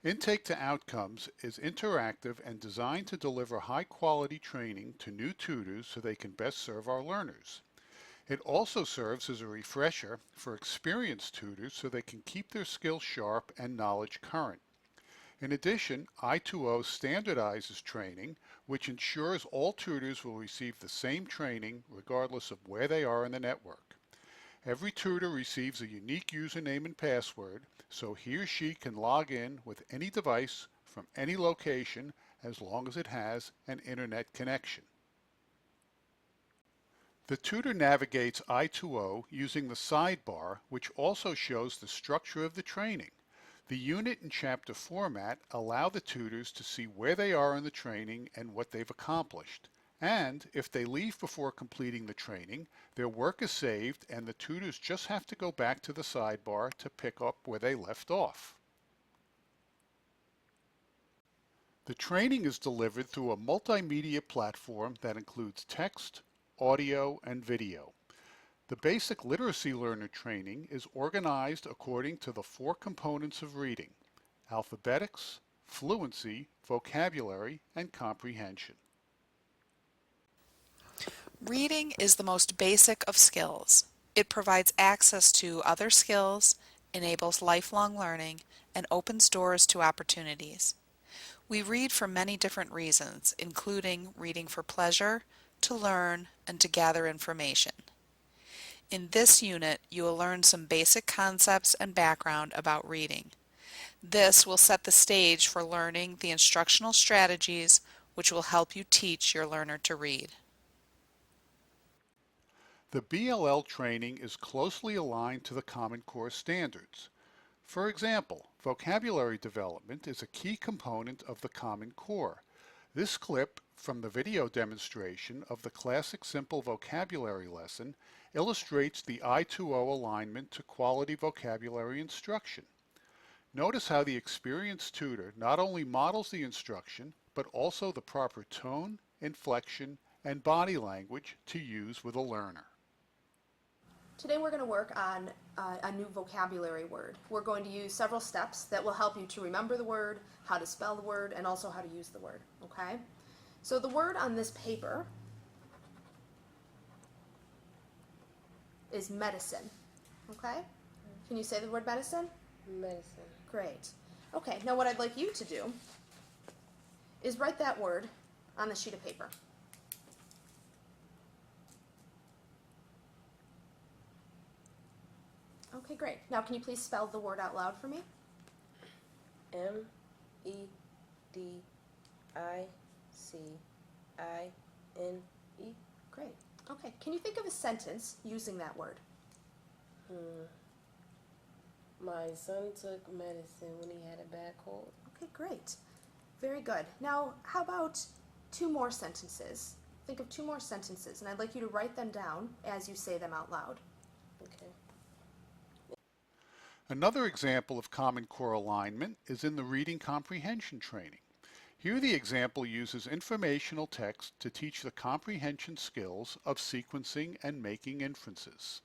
Intake to Outcomes is interactive and designed to deliver high-quality training to new tutors so they can best serve our learners. It also serves as a refresher for experienced tutors so they can keep their skills sharp and knowledge current. In addition, I2O standardizes training, which ensures all tutors will receive the same training regardless of where they are in the network. Every tutor receives a unique username and password, so he or she can log in with any device from any location as long as it has an internet connection. The tutor navigates I2O using the sidebar, which also shows the structure of the training. The unit and chapter format allow the tutors to see where they are in the training and what they've accomplished. And if they leave before completing the training, their work is saved and the tutors just have to go back to the sidebar to pick up where they left off. The training is delivered through a multimedia platform that includes text, audio, and video. The basic literacy learner training is organized according to the 4 components of reading: alphabetics, fluency, vocabulary, and comprehension. Reading is the most basic of skills. It provides access to other skills, enables lifelong learning, and opens doors to opportunities. We read for many different reasons, including reading for pleasure, to learn, and to gather information. In this unit, you will learn some basic concepts and background about reading. This will set the stage for learning the instructional strategies which will help you teach your learner to read. The BLL training is closely aligned to the Common Core standards. For example, vocabulary development is a key component of the Common Core. This clip from the video demonstration of the Classic Simple Vocabulary lesson illustrates the I2O alignment to quality vocabulary instruction. Notice how the experienced tutor not only models the instruction, but also the proper tone, inflection, and body language to use with a learner. Today we're going to work on a new vocabulary word. We're going to use several steps that will help you to remember the word, how to spell the word, and also how to use the word, okay? So the word on this paper is medicine, okay? Can you say the word medicine? Medicine. Great. Okay, now what I'd like you to do is write that word on the sheet of paper. Okay, great. Now can you please spell the word out loud for me? Medicine. Great. Okay, can you think of a sentence using that word? My son took medicine when he had a bad cold. Okay, great. Very good. Now, how about 2 more sentences? Think of 2 more sentences, and I'd like you to write them down as you say them out loud. Okay. Another example of Common Core alignment is in the reading comprehension training. Here the example uses informational text to teach the comprehension skills of sequencing and making inferences.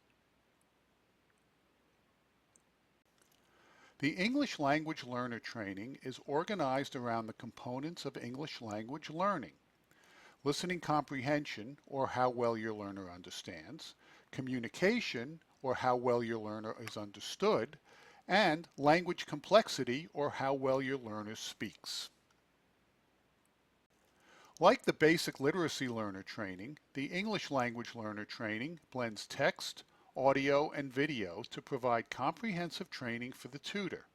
The English language learner training is organized around the components of English language learning: listening comprehension, or how well your learner understands, communication, or how well your learner is understood, and language complexity, or how well your learner speaks. Like the basic literacy learner training, the English language learner training blends text, audio, and video to provide comprehensive training for the tutor.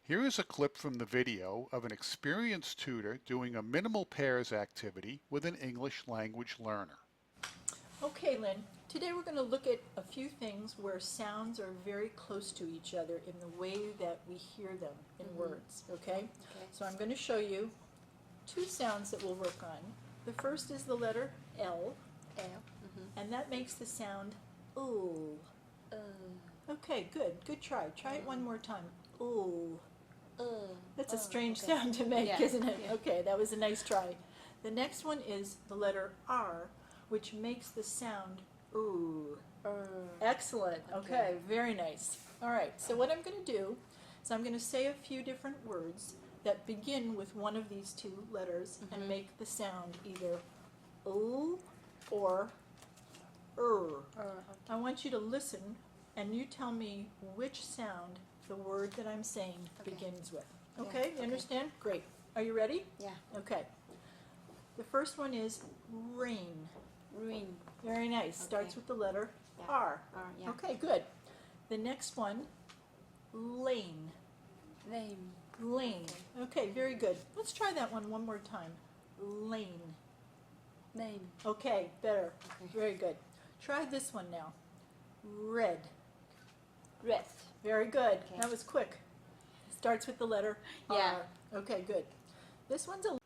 Here is a clip from the video of an experienced tutor doing a minimal pairs activity with an English language learner. Okay, Lynn, today we're going to look at a few things where sounds are very close to each other in the way that we hear them in words, okay? So I'm going to show you 2 sounds that we'll work on. The first is the letter L, and that makes the sound ooh. Okay, good. Good try. Try it one more time. Ooh. That's a strange sound to make, isn't it? Yeah. Okay, that was a nice try. The next one is the letter R, which makes the sound ooh. Excellent. Okay, very nice. All right, so what I'm going to do So I'm going to say a few different words that begin with one of these two letters and make the sound either O or I want you to listen and you tell me which sound the word that I'm saying begins with. Okay, you understand? Great. Are you ready? Yeah. Okay. The first one is rain. Rain. Very nice. Starts Okay. with the letter Yeah. R. Yeah. Okay, good. The next one, lane. Lame. Lane. Okay, very good. Let's try that one more time. Lane. Lame. Okay, better. Okay. Very good. Try this one now. Red. Red. Very good. Okay. That was quick. Starts with the letter Yeah. R. Okay, good. This one's a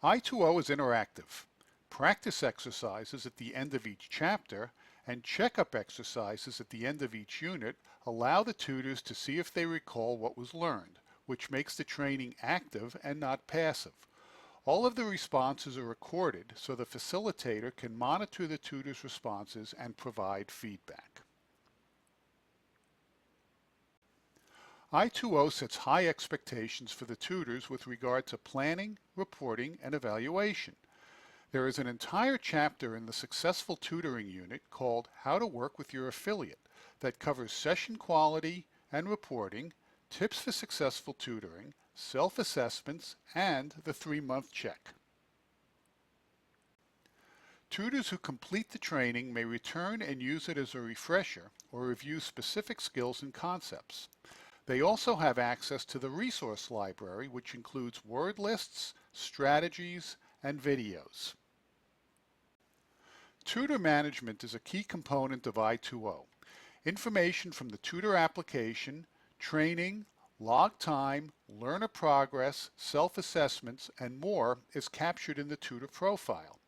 I2O is interactive. Practice exercises at the end of each chapter and checkup exercises at the end of each unit allow the tutors to see if they recall what was learned, which makes the training active and not passive. All of the responses are recorded so the facilitator can monitor the tutor's responses and provide feedback. I2O sets high expectations for the tutors with regard to planning, reporting, and evaluation. There is an entire chapter in the Successful Tutoring unit called How to Work with Your Affiliate that covers session quality and reporting, tips for successful tutoring, self-assessments, and the 3-month check. Tutors who complete the training may return and use it as a refresher or review specific skills and concepts. They also have access to the resource library, which includes word lists, strategies, and videos. Tutor management is a key component of I2O. Information from the tutor application, training, log time, learner progress, self-assessments, and more is captured in the tutor profile.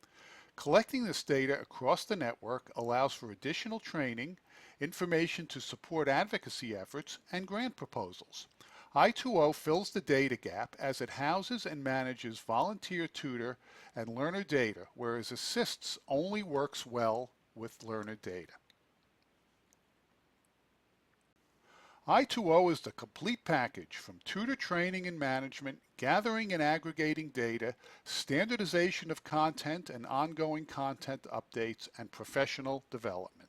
Collecting this data across the network allows for additional training, information to support advocacy efforts, and grant proposals. I2O fills the data gap as it houses and manages volunteer tutor and learner data, whereas Assists only works well with learner data. I2O is the complete package from tutor training and management, gathering and aggregating data, standardization of content and ongoing content updates, and professional development.